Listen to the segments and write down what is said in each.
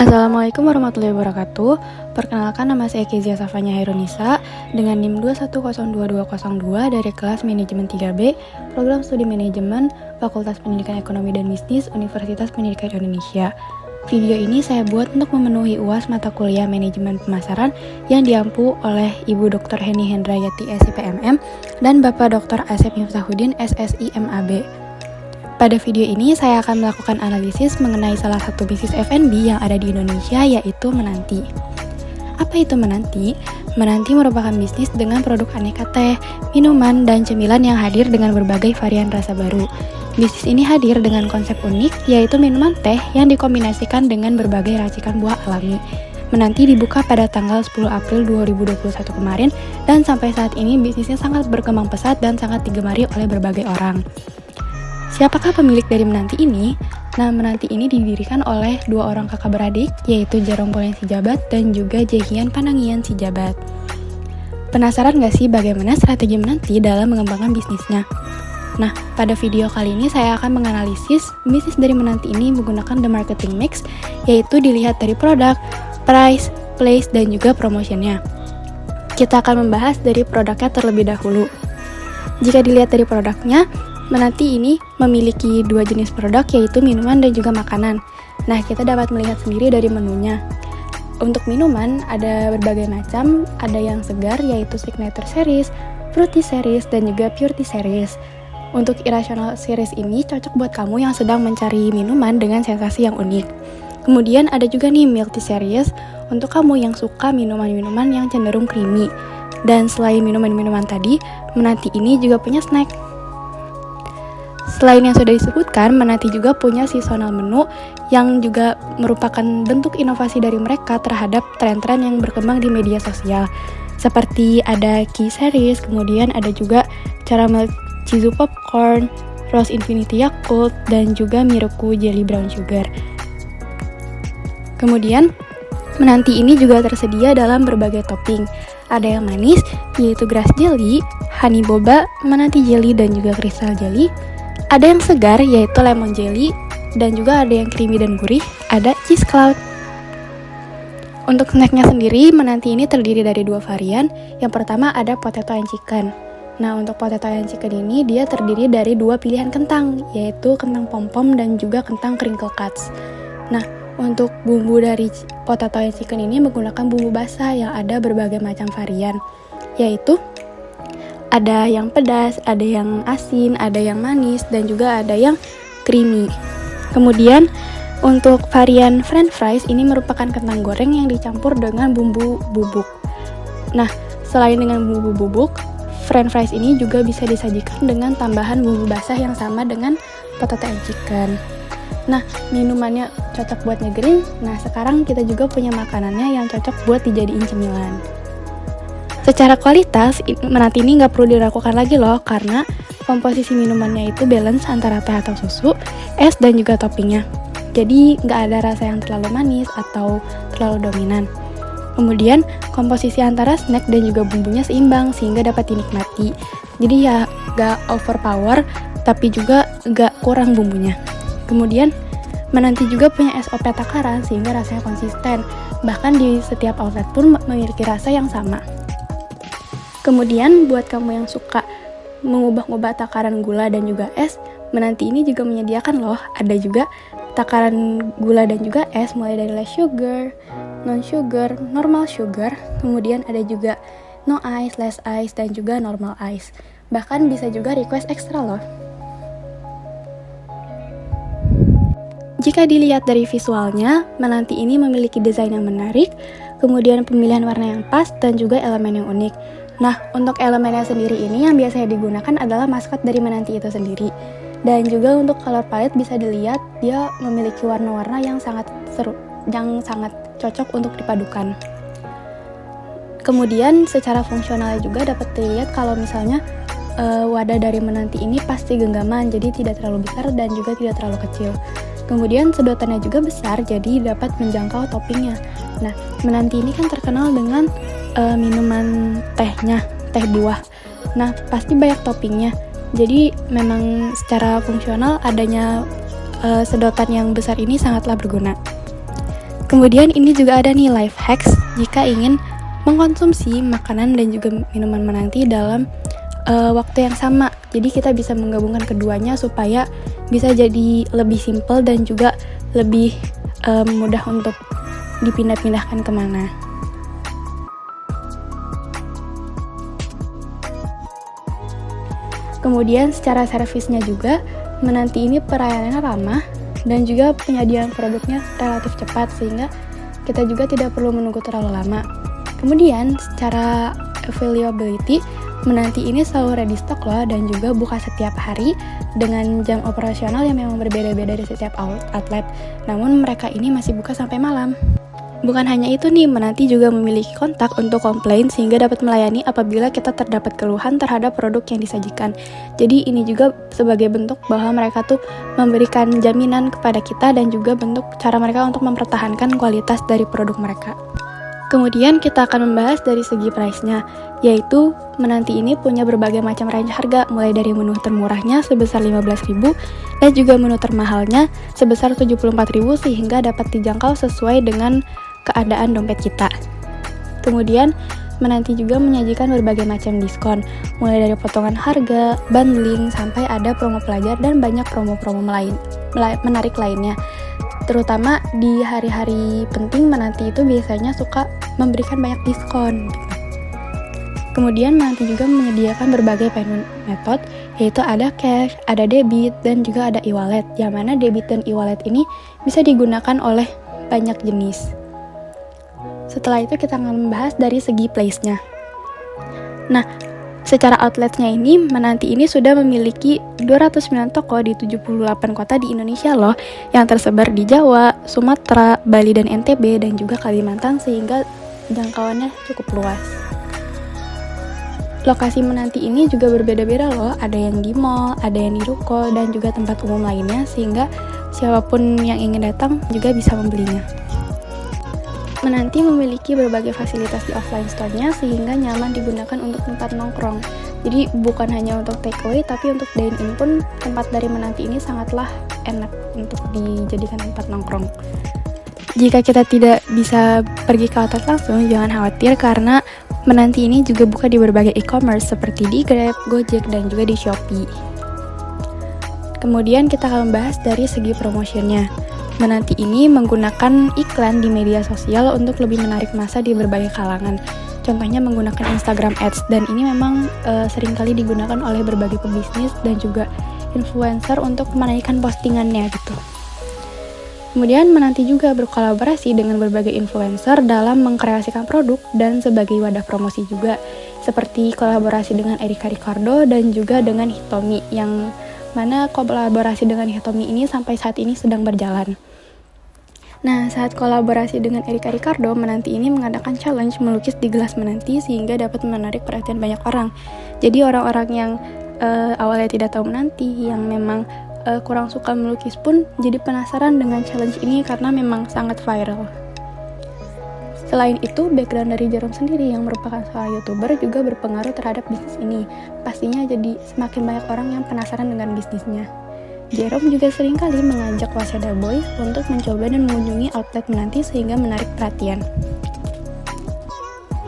Assalamualaikum warahmatullahi wabarakatuh. Perkenalkan, nama saya Kezia Safanya Hairunisa dengan NIM 2102202 dari kelas Manajemen 3B, Program Studi Manajemen, Fakultas Pendidikan Ekonomi dan Bisnis, Universitas Pendidikan Indonesia. Video ini saya buat untuk memenuhi UAS mata kuliah Manajemen Pemasaran yang diampu oleh Ibu Dr. Heni Hendrayati SIPMM dan Bapak Dr. Asep Miftahudin SSI MAB. Pada video ini saya akan melakukan analisis mengenai salah satu bisnis F&B yang ada di Indonesia, yaitu Menanti. Apa itu Menanti? Menanti merupakan bisnis dengan produk aneka teh, minuman, dan cemilan yang hadir dengan berbagai varian rasa baru. Bisnis ini hadir dengan konsep unik, yaitu minuman teh yang dikombinasikan dengan berbagai racikan buah alami. Menanti dibuka pada tanggal 10 April 2021 kemarin, dan sampai saat ini bisnisnya sangat berkembang pesat dan sangat digemari oleh berbagai orang. Siapakah pemilik dari Menanti ini? Nah, Menanti ini didirikan oleh dua orang kakak beradik, yaitu Jarombolen Sijabat dan juga Jehian Panangian Sijabat. Penasaran gak sih bagaimana strategi Menanti dalam mengembangkan bisnisnya? Nah, pada video kali ini saya akan menganalisis bisnis dari Menanti ini menggunakan The Marketing Mix, yaitu dilihat dari produk, price, place, dan juga promotionnya. Kita akan membahas dari produknya terlebih dahulu. Jika dilihat dari produknya, Menanti ini memiliki dua jenis produk, yaitu minuman dan juga makanan. Nah, kita dapat melihat sendiri dari menunya. Untuk minuman, ada berbagai macam, ada yang segar, yaitu Signature Series, Fruity Series, dan juga Pure Tea Series. Untuk Irrational Series ini cocok buat kamu yang sedang mencari minuman dengan sensasi yang unik. Kemudian ada juga nih Milk Tea Series, untuk kamu yang suka minuman-minuman yang cenderung creamy. Dan selain minuman-minuman tadi, Menanti ini juga punya snack. Selain yang sudah disebutkan, Menanti juga punya seasonal menu yang juga merupakan bentuk inovasi dari mereka terhadap tren-tren yang berkembang di media sosial. Seperti ada Key Series, kemudian ada juga Caramel Chizu Popcorn, Rose Infinity Yakult, dan juga Miruku Jelly Brown Sugar. Kemudian, Menanti ini juga tersedia dalam berbagai topping. Ada yang manis, yaitu grass jelly, honey boba, Menanti jelly, dan juga crystal jelly. Ada yang segar, yaitu lemon jelly, dan juga ada yang creamy dan gurih, ada cheese cloud. Untuk snacknya sendiri, Menanti ini terdiri dari dua varian. Yang pertama ada potato and chicken. Nah, untuk potato and chicken ini dia terdiri dari dua pilihan kentang, yaitu kentang pom-pom dan juga kentang crinkle cuts. Nah, untuk bumbu dari potato and chicken ini menggunakan bumbu basah yang ada berbagai macam varian, yaitu ada yang pedas, ada yang asin, ada yang manis, dan juga ada yang creamy. Kemudian, untuk varian french fries ini merupakan kentang goreng yang dicampur dengan bumbu bubuk. Nah, selain dengan bumbu bubuk, french fries ini juga bisa disajikan dengan tambahan bumbu basah yang sama dengan potato and chicken. Nah, minumannya cocok buat nyegerin. Nah, sekarang kita juga punya makanannya yang cocok buat dijadiin cemilan. Secara kualitas, Menanti ini nggak perlu diragukan lagi loh, karena komposisi minumannya itu balance antara teh atau susu, es, dan juga toppingnya. Jadi nggak ada rasa yang terlalu manis atau terlalu dominan. Kemudian, komposisi antara snack dan juga bumbunya seimbang sehingga dapat dinikmati. Jadi ya nggak overpower, tapi juga nggak kurang bumbunya. Kemudian, Menanti juga punya SOP takaran sehingga rasanya konsisten. Bahkan di setiap outlet pun memiliki rasa yang sama. Kemudian buat kamu yang suka mengubah-ubah takaran gula dan juga es, Menanti ini juga menyediakan loh. Ada juga takaran gula dan juga es mulai dari less sugar, non sugar, normal sugar, kemudian ada juga no ice, less ice, dan juga normal ice. Bahkan bisa juga request ekstra loh. Jika dilihat dari visualnya, Menanti ini memiliki desain yang menarik, kemudian pemilihan warna yang pas, dan juga elemen yang unik. Nah, untuk elemennya sendiri ini yang biasanya digunakan adalah maskot dari Menanti itu sendiri. Dan juga untuk color palette bisa dilihat, dia memiliki warna-warna yang sangat seru, yang sangat cocok untuk dipadukan. Kemudian secara fungsional juga dapat dilihat kalau misalnya wadah dari Menanti ini pasti genggaman, jadi tidak terlalu besar dan juga tidak terlalu kecil. Kemudian sedotannya juga besar, jadi dapat menjangkau toppingnya. Nah, Menanti ini kan terkenal dengan minuman tehnya, teh buah. Nah, pasti banyak toppingnya. Jadi memang secara fungsional adanya sedotan yang besar ini sangatlah berguna. Kemudian ini juga ada nih life hacks jika ingin mengkonsumsi makanan dan juga minuman menanti dalam waktu yang sama. Jadi kita bisa menggabungkan keduanya supaya bisa jadi lebih simple dan juga lebih mudah untuk dipindah-pindahkan kemana. Kemudian secara servisnya juga, menanti ini pelayanannya ramah dan juga penyediaan produknya relatif cepat sehingga kita juga tidak perlu menunggu terlalu lama. Kemudian secara availability, menanti ini selalu ready stock loh dan juga buka setiap hari dengan jam operasional yang memang berbeda-beda dari setiap outlet. Namun mereka ini masih buka sampai malam. Bukan hanya itu nih, menanti juga memiliki kontak untuk komplain sehingga dapat melayani apabila kita terdapat keluhan terhadap produk yang disajikan. Jadi ini juga sebagai bentuk bahwa mereka tuh memberikan jaminan kepada kita dan juga bentuk cara mereka untuk mempertahankan kualitas dari produk mereka. Kemudian kita akan membahas dari segi price-nya, yaitu menanti ini punya berbagai macam range harga, mulai dari menu termurahnya sebesar 15.000 dan juga menu termahalnya sebesar 74.000 sehingga dapat dijangkau sesuai dengan keadaan dompet kita. Kemudian menanti juga menyajikan berbagai macam diskon, mulai dari potongan harga, bundling, sampai ada promo pelajar dan banyak promo-promo menarik lainnya. Terutama di hari-hari penting, menanti itu biasanya suka memberikan banyak diskon. Kemudian menanti juga menyediakan berbagai payment method, yaitu ada cash, ada debit, dan juga ada e-wallet. Yang mana debit dan e-wallet ini bisa digunakan oleh banyak jenis. Setelah itu kita akan membahas dari segi place-nya. Nah, secara outletnya ini, menanti ini sudah memiliki 209 toko di 78 kota di Indonesia loh, yang tersebar di Jawa, Sumatera, Bali dan NTB, dan juga Kalimantan sehingga jangkauannya cukup luas. Lokasi menanti ini juga berbeda-beda loh, ada yang di mall, ada yang di ruko, dan juga tempat umum lainnya sehingga siapapun yang ingin datang juga bisa membelinya. Menanti memiliki berbagai fasilitas di offline store-nya sehingga nyaman digunakan untuk tempat nongkrong. Jadi bukan hanya untuk take away, tapi untuk dine in pun tempat dari menanti ini sangatlah enak untuk dijadikan tempat nongkrong. Jika kita tidak bisa pergi ke outlet langsung, jangan khawatir karena menanti ini juga buka di berbagai e-commerce seperti di Grab, Gojek, dan juga di Shopee. Kemudian kita akan membahas dari segi promotionnya. Menanti ini menggunakan iklan di media sosial untuk lebih menarik massa di berbagai kalangan. Contohnya menggunakan Instagram Ads, dan ini memang seringkali digunakan oleh berbagai pebisnis dan juga influencer untuk menaikkan postingannya gitu. Kemudian menanti juga berkolaborasi dengan berbagai influencer dalam mengkreasikan produk dan sebagai wadah promosi juga, seperti kolaborasi dengan Erika Ricardo dan juga dengan Hitomi, yang mana kolaborasi dengan Hitomi ini sampai saat ini sedang berjalan. Nah, saat kolaborasi dengan Erika Ricardo, menanti ini mengadakan challenge melukis di gelas menanti sehingga dapat menarik perhatian banyak orang. Jadi orang-orang yang awalnya tidak tahu menanti, yang memang kurang suka melukis pun jadi penasaran dengan challenge ini karena memang sangat viral. Selain itu, background dari Jerome sendiri yang merupakan seorang YouTuber juga berpengaruh terhadap bisnis ini. Pastinya jadi semakin banyak orang yang penasaran dengan bisnisnya. Jerome juga seringkali mengajak Waseda Boys untuk mencoba dan mengunjungi outlet menanti sehingga menarik perhatian.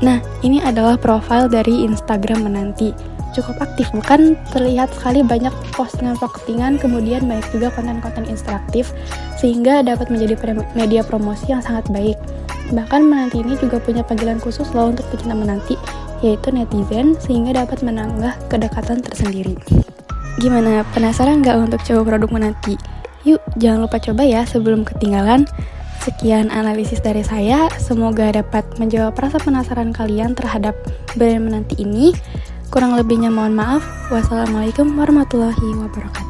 Nah, ini adalah profil dari Instagram menanti. Cukup aktif, bukan? Terlihat sekali banyak postingan-postingan, kemudian banyak juga konten-konten interaktif, sehingga dapat menjadi media promosi yang sangat baik. Bahkan menanti ini juga punya panggilan khusus loh untuk pecinta menanti, yaitu netizen, sehingga dapat menambah kedekatan tersendiri. Gimana, penasaran nggak untuk coba produk menanti? Yuk, jangan lupa coba ya sebelum ketinggalan. Sekian analisis dari saya, semoga dapat menjawab rasa penasaran kalian terhadap brand menanti ini. Kurang lebihnya mohon maaf. Wassalamualaikum warahmatullahi wabarakatuh.